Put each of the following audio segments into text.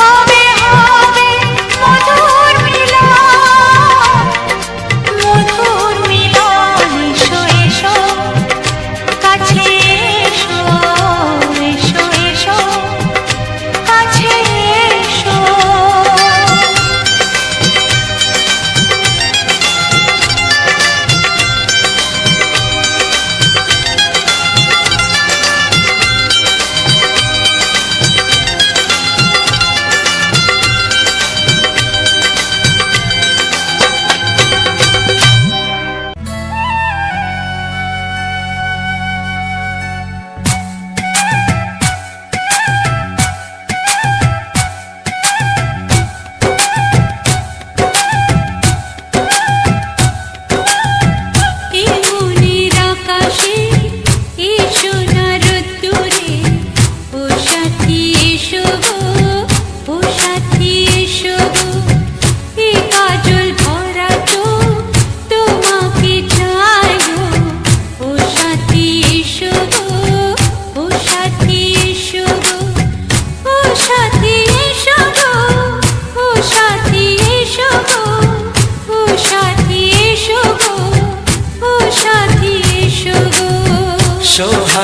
হবে হবে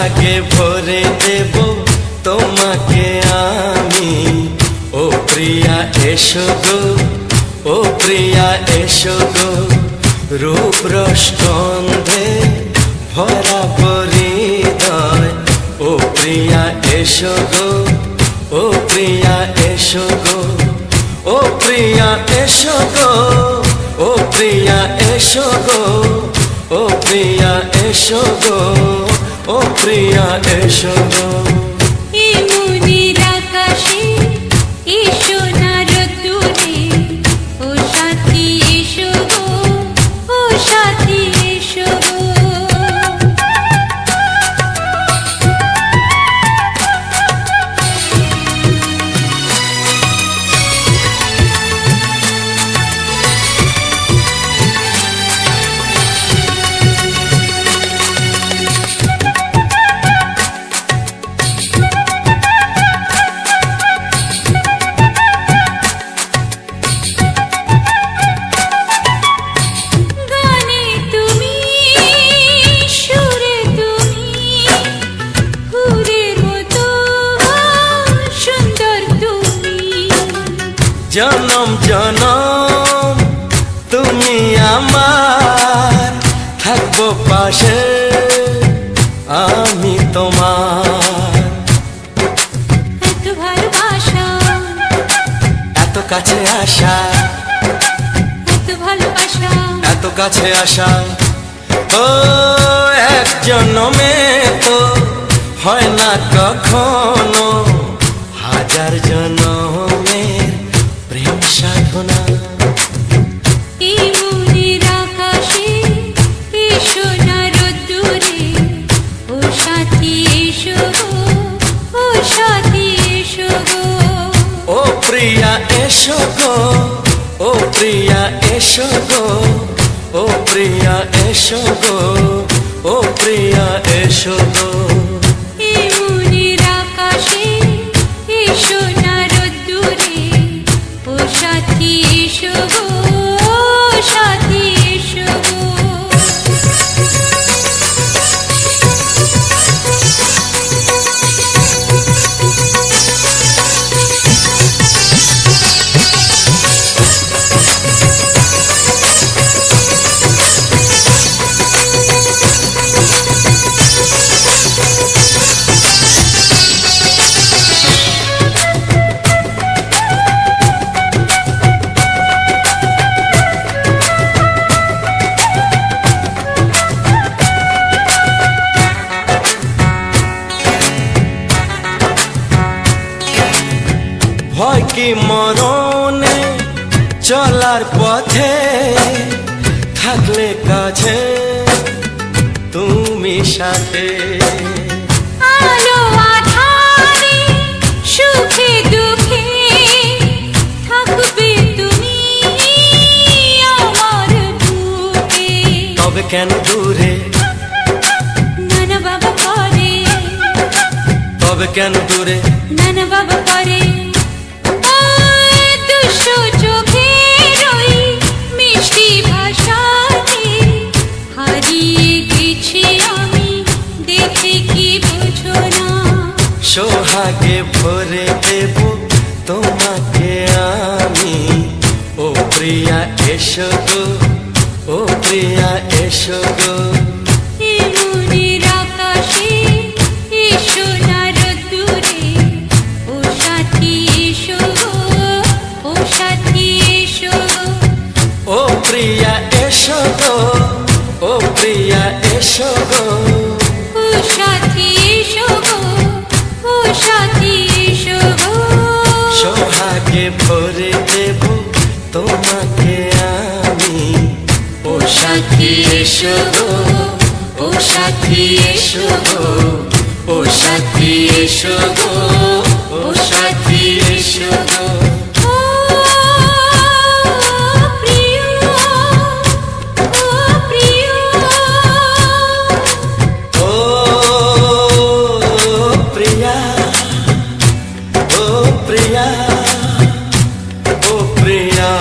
সোহাগে ভরে দেব তোমাকে আমি। ও প্রিয়া এসো গো, ও প্রিয়া এসো গো, রূপ রসগন্ধে ভরা হৃদয়। ও প্রিয়া এসো গো, ও প্রিয়া এসো গো, ও প্রিয়া এসো গো, ও প্রিয়া এসো গো, ও প্রিয়া এসো গো, ও প্রিয়া এসো গো। এই মনের আকাশে এসো না রোদ্দুরে, ও সাথী এসো গো, ও সাথী এসো গো। জনম জনম তুমি আমার, থাকবো পাশে আমি তোমার। এত ভালোবাসা, এত কাছে আসা, এত ভালোবাসা, এত কাছে আসা, ও এক জন্মে তো হয় না কখনো, হাজার জন্মের প্রেম সাধনা। এই মনের আকাশে এসো না রোদ্দুরে, ও সাথী এসো গো, ও সাথী এসো গো। ও প্রিয়া এসো গো, ও প্রিয়া এসো গো, ও প্রিয়া এসো গো, ও প্রিয়া এসো গো। এই মনের আকাশে এসো না রোদ্দুরে, ও সাথী এসো গো, ও সাথী এসো গো। ভয় কি মরণে চলার পথে, থাকলে কাছে তুমি সাথে। আলো আঁধারে সুখে দুঃখে থাকবে তুমি আমার বুকে। তবে কেন দূরে, নানা বাবা করে, তবে কেন দূরে, নানা বাবা করে। দুশো চোখের ওই মিষ্টি ভাষাতে হারিয়ে গেছি আমি, দেখে কি বোঝো না। সোহাগে ভরে দেব তোমাকে আমি। ও প্রিয়া এসো গো, ও প্রিয়া এসো গো। এই মনের আকাশে এসো না রোদ্দুরে, ও সাথী এসো গো, ও সাথী এসো গো। ও প্রিয়া এসো গো, ও প্রিয়া এসো গো, ও সাথী এসো গো, ও সাথী এসো গো। সোহাগে ভরে দেব তোমাকে আমি। ও সাথী এসো গো, ও সাথী এসো গো, ও সাথী এসো গো, ও সাথী এসো গো। ও প্রিয়, ও প্রিয়, ও প্রিয়া, ও প্রিয়া, ও প্রিয়া।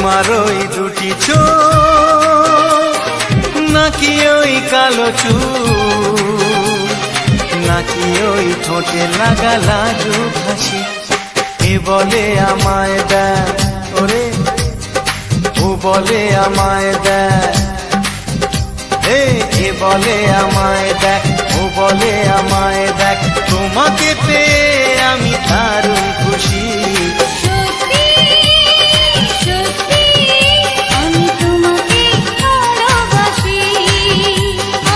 তোমার ওই দুটি চোখ নাকি ওই কালো চুল, নাকি ওই ঠোঁটে লাগা লাজুক হাসি, এ বলে আমায় দেয় ওরে, ও বলে আমায় দেয়, এ বলে আমায় দেখ, ও বলে আমায় দেখ, তোমাকে পেয়ে আমি দারুণ খুশি। সত্যি সত্যি আমি তোমাকে ভালোবাসি,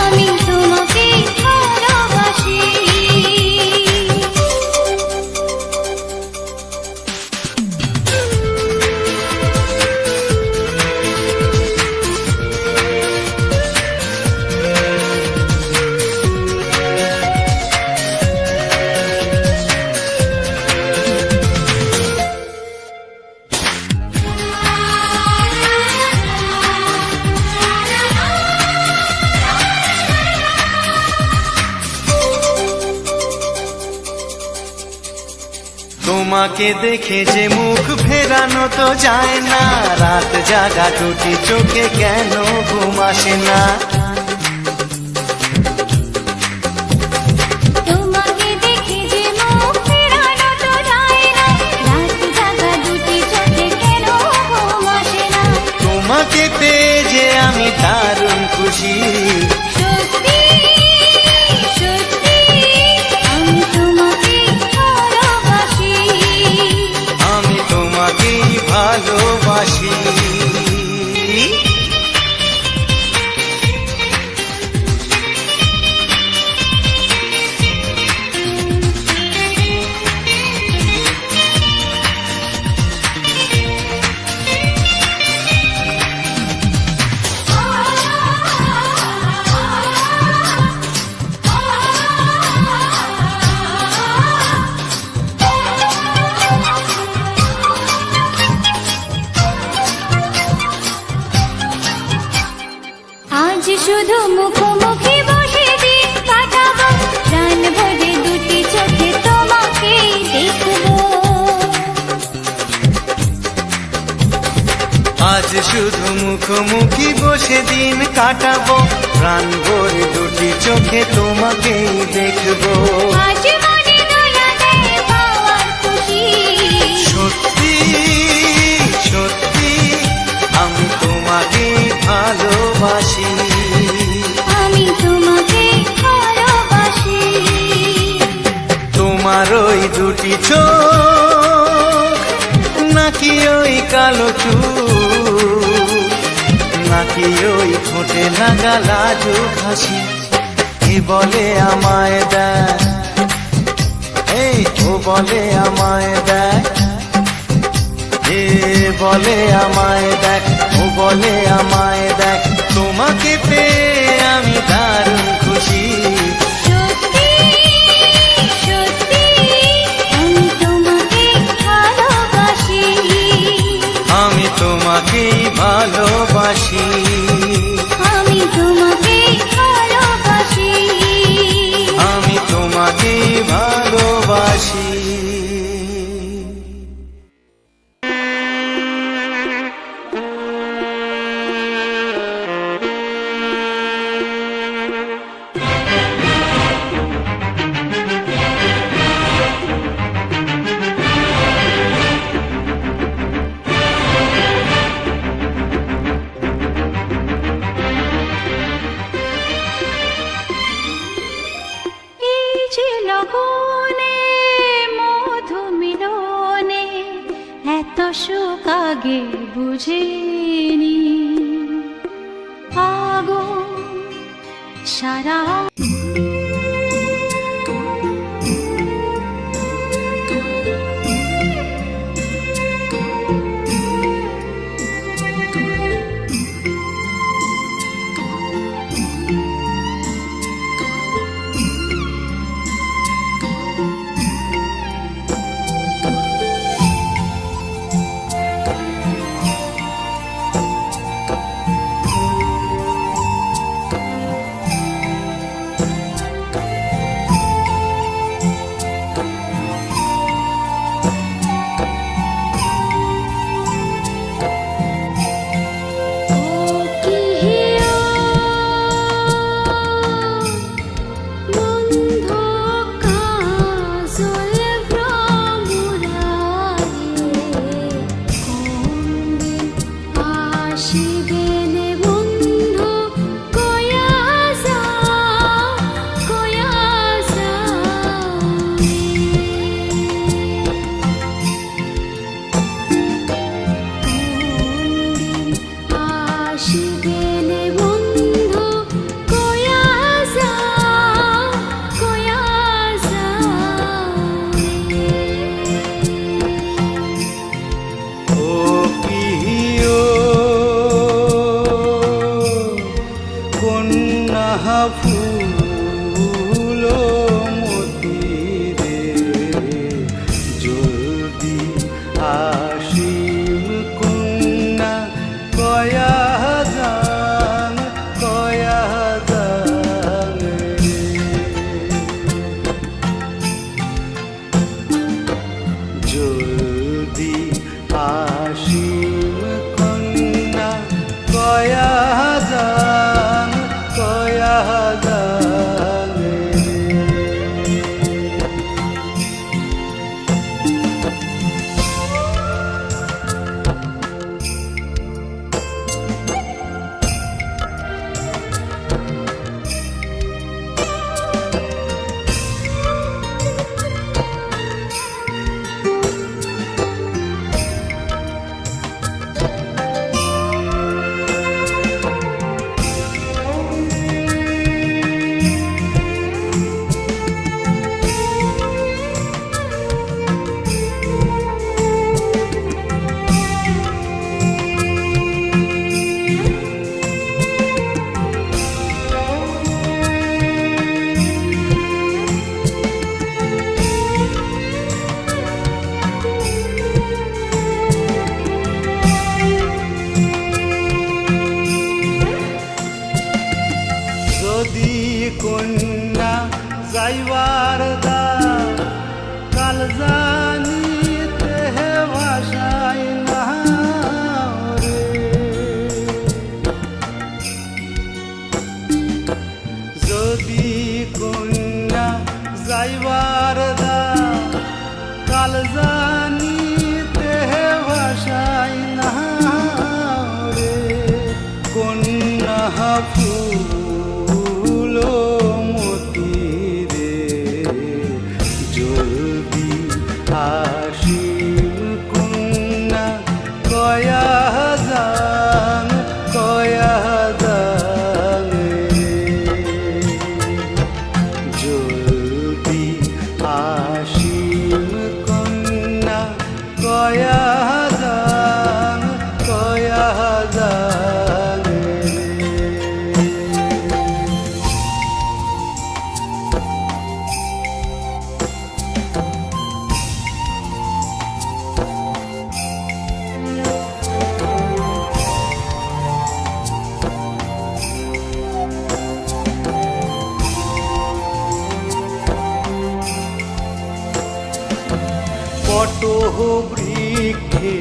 আমি তোমাকে ভালোবাসি। তোমাকে দেখে যে মুখ ফেরানো তো যায় না, রাত জাগা দুটি চোখে কেন ঘুম আসে না। তোমাকে দেখে যে মুখ ফেরানো তো যায় না, রাত জাগা দুটি চোখে কেন ঘুম আসে না। তোমাকে পেয়ে যে আমি দারুণ খুশি। সত্যি সত্যি আমি তোমাকে ভালোবাসি, আমি তোমাকেই ভালোবাসি। আজ শুধু মুখোমুখি বসে দিন কাটাবো, প্রাণ ভরে দুটি চোখে তোমাকেই দেখবো। আজ শুধু মুখোমুখি বসে দিন কাটাবো, প্রাণ ভরে দুটি চোখে তোমাকেই দেখবো। আজ মনে দোলা দেয় পাওয়ার খুশি। সত্যি সত্যি আমি তোমাকে ভালোবাসি, আমি তোমাকে ভালোবাসি। তোমার ওই দুটি চোখ নাকি ওই কালো চুল, নাকি ওই ঠোঁটে লাগা লাজুক হাসি, এ বলে আমায় দেয়, ও বলে আমায় দেয়, এ বলে আমায় দেখ, ও বলে আমায় দেখ, তোমাকে পেয়ে আমি দারুণ খুশি। সত্যি সত্যি আমি তোমাকে ভালোবাসি, আমি তোমাকেই ভালোবাসি, আমি তোমাকে ভালোবাসি। আমি তোমাকেই ভালোবাসি। এই যে লগনে মধু মিলনে এত সুখ আগে বুঝিনি, আগুন সারা আসিবেনে বন্ধু কয়া কোনদিন আসিবেনে বন্ধু কয়া ও প্রিয় কন্যা ফুল মতি রে, জলদি আসিম কন্যা কয়া যান রে। জলদি আসিম কন্যা কয়া যান রে। যদি কন্যা যাইবার দা কাল জানিতে ভাষাই না রে। যদি কন্যা যাইবার দা কাল জানিতে ভাষাই না রে। কন্যা ফুল মতি রে, জলদি আসিম কন্যা কয়া যান রে। জলদি আসিম কন্যা কয়া যান রে। বট বৃক্ষে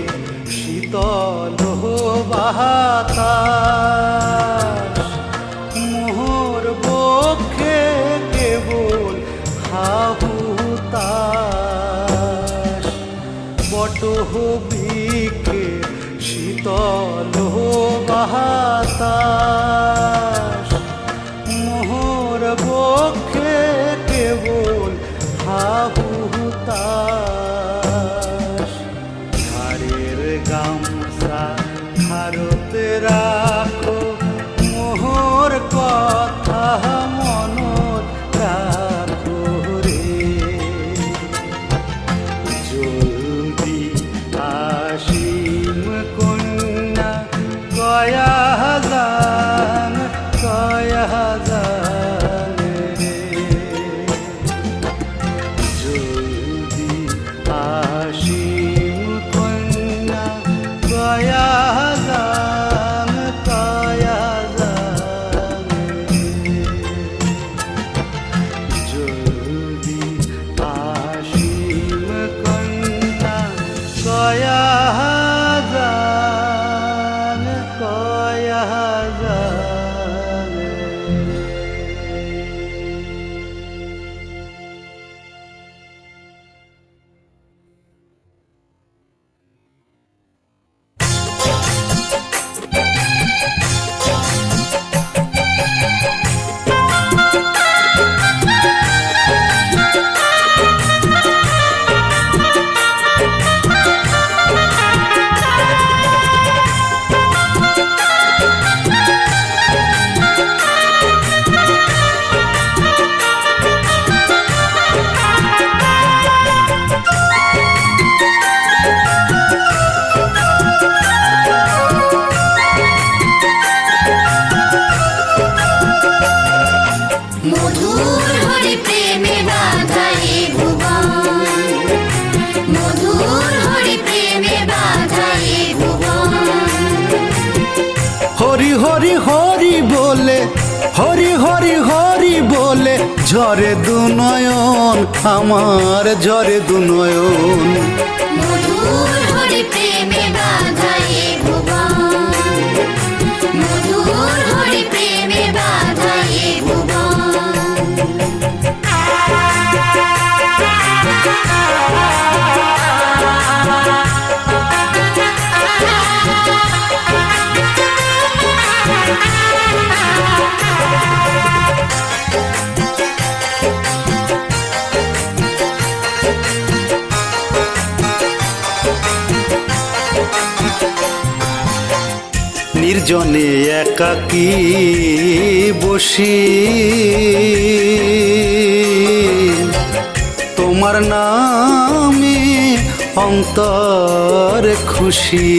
শীতল বাতাস, মোহর বক্ষে কেবল হাহুতাস। বট বৃক্ষে শীতল বাতাস, মোহর বক্ষে কেবল হাহুতাস। ঘাড়ের গামছা ভারতে রাখো, মোহর কথা মনত রাখো রে। জলদি আসিম কন্যা কয়া যান রে। জলদি আসিম কন্যা কয়া যান রে। জলদি আসিম কন্যা কয়া যান হরি হরি বলে, হরি হরি হরি বলে ঝরে দু নয়ন, আমার ঝরে দু নয়ন। মধুর হরি প্রেমে বাঁধা এ ভুবন, মধুর হরি প্রেমে বাঁধা এ ভুবন। নির্জনে একাকী বসি তোমার নামে অন্তর খুশি।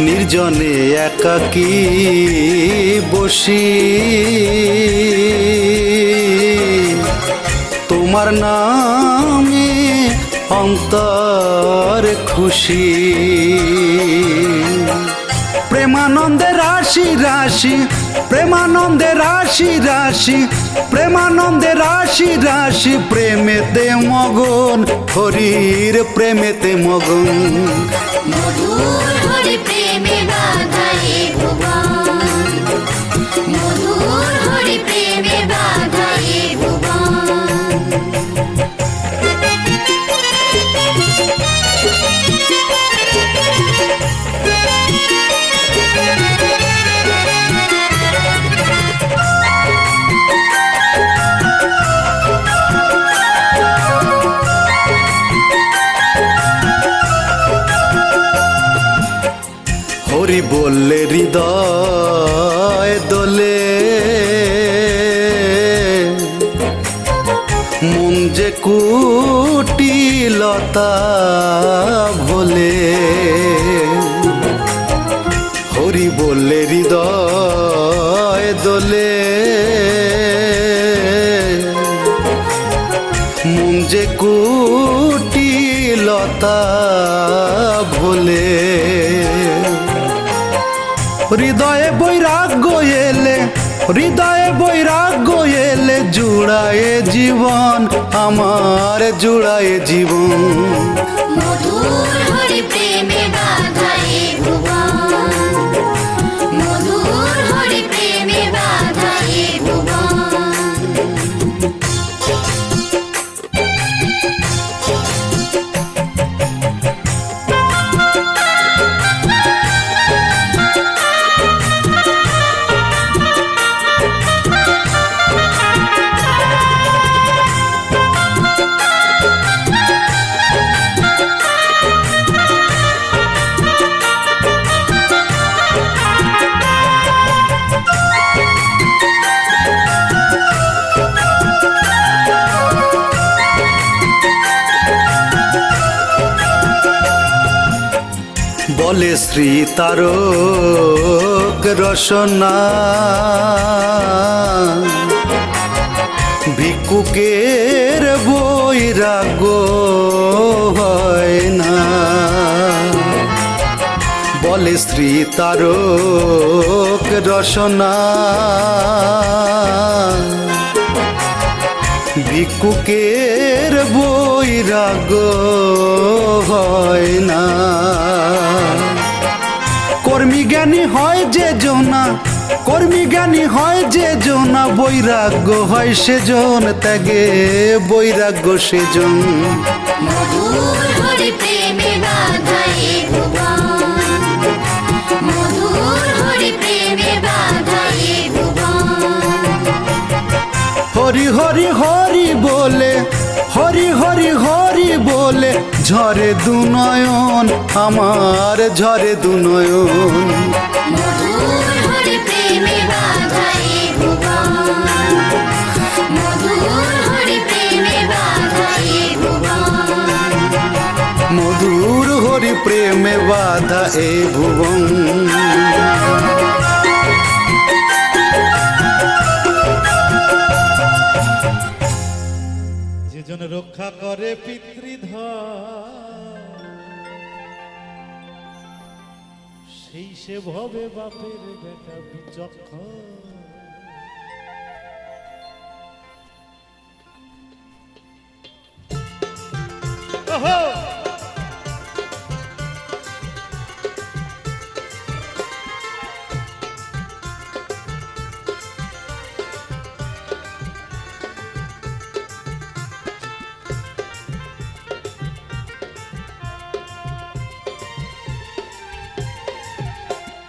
নির্জনে একাকী বসি তোমার নামে অন্তর খুশি। প্রেমানন্দে রাশি রাশি, প্রেমানন্দে রাশি রাশি, প্রেমানন্দে রাশি রাশি, প্রেমেতে মগন, হরির প্রেমেতে মগন। মধুর হরি প্রেমে বাঁধা এ ভুবন, মধুর হরি প্রেমে বাঁধা এ ভুবন। হরি বললে হৃদয় দোলে, মন যে কুটিলতা ভোলে। হরি বললে হৃদয় দোলে, মন যে কুটিলতা ভোলে। হৃদয়ে বৈরাগ্য এলে, হৃদয়ে বৈরাগ্য এলে, জুড়ায়ে জীবন, আমার জুড়ায়ে জীবন। মধুর হরি প্রেমে বাঁধা এ ভুবন, মধুর হরি প্রেমে বাঁধা এ ভুবন। বলে শ্রী তারক রসনা, ভিক্ষুকের বৈরাগ্য হয় না। বলে শ্রী তারক রসনা, ভিক্ষুকের বৈরাগ্য হয় না। কর্মী জ্ঞানী হয় যে জনা, কর্মী জ্ঞানী হয় যে জনা, বৈরাগ্য হয় সেজন, ত্যাগে বৈরাগ্য সেজন। মধুর হরি প্রেমে বাঁধা এ ভুবন, মধুর হরি প্রেমে বাঁধা এ ভুবন। হরি হরি হরি বলে, হরি হরি হরি বলে ঝরে দু নয়ন, আমার ঝরে দু নয়ন। মধুর হরি প্রেমে বাঁধা এ ভুবন, মধুর হরি প্রেমে বাঁধা এ ভুবন। মধুর হরি প্রেমে বাধা এ ভুবন। যেজন রক্ষা করে পিতৃধন, সেই সে ভবে বাপের বেটা বিচক্ষণ। ওহো!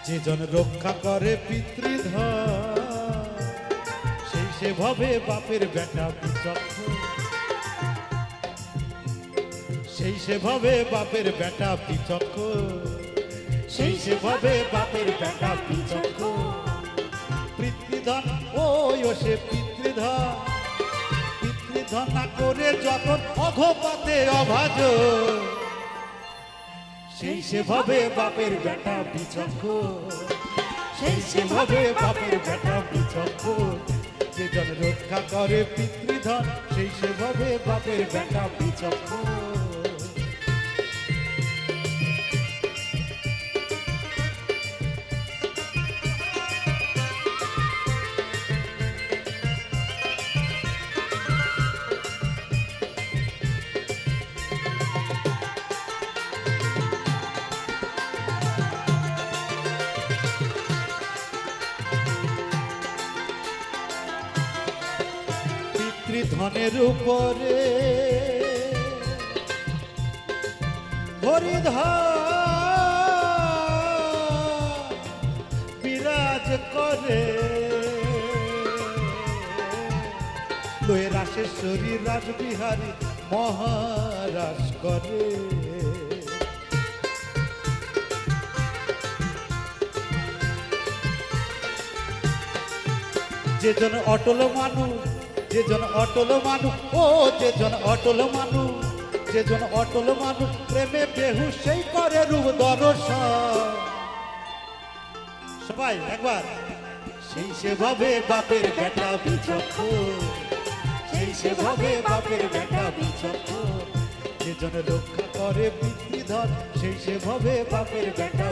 যে জন রক্ষা করে পিতৃধন সেই সে ভবে বাপের বেটা বিচক্ষণ। সেই সে ভবে বাপের বেটা বিচক্ষণ। সেই সে ভবে বাপের বেটা বিচক্ষণ। পিতৃধন ওই ও সে পিতৃধন। পিতৃধন না করে যখন অঘপথে অভাজন সেই সে ভবে বাপের বেটা বিচক্ষণ। সেই সে ভবে বাপের বেটা বিচক্ষণ। যে জন রক্ষা করে পিতৃধন সেই সে ভবে বাপের বেটা বিচক্ষণ। পিতৃধনের উপরে হরিধর বিরাজ করে। লয়ে রাশেশ্বরী রাজবিহারী মহারাজ করে। যে জন অটল মানুষ, যে জন অটল মানুষ, ও যে জন অটল মানুষ, যে জন অটল মানুষ প্রেমে বেহুশ সেই করে রূপ দর্শন। সবাই একবার সেই সে ভাবে বাপের বেটা বিচক্ষণ। সেই সে ভাবে বাপের বেটা বিচক্ষণ। যে জন রক্ষা করে পিতৃধন সেই সে ভাবে বাপের বেটা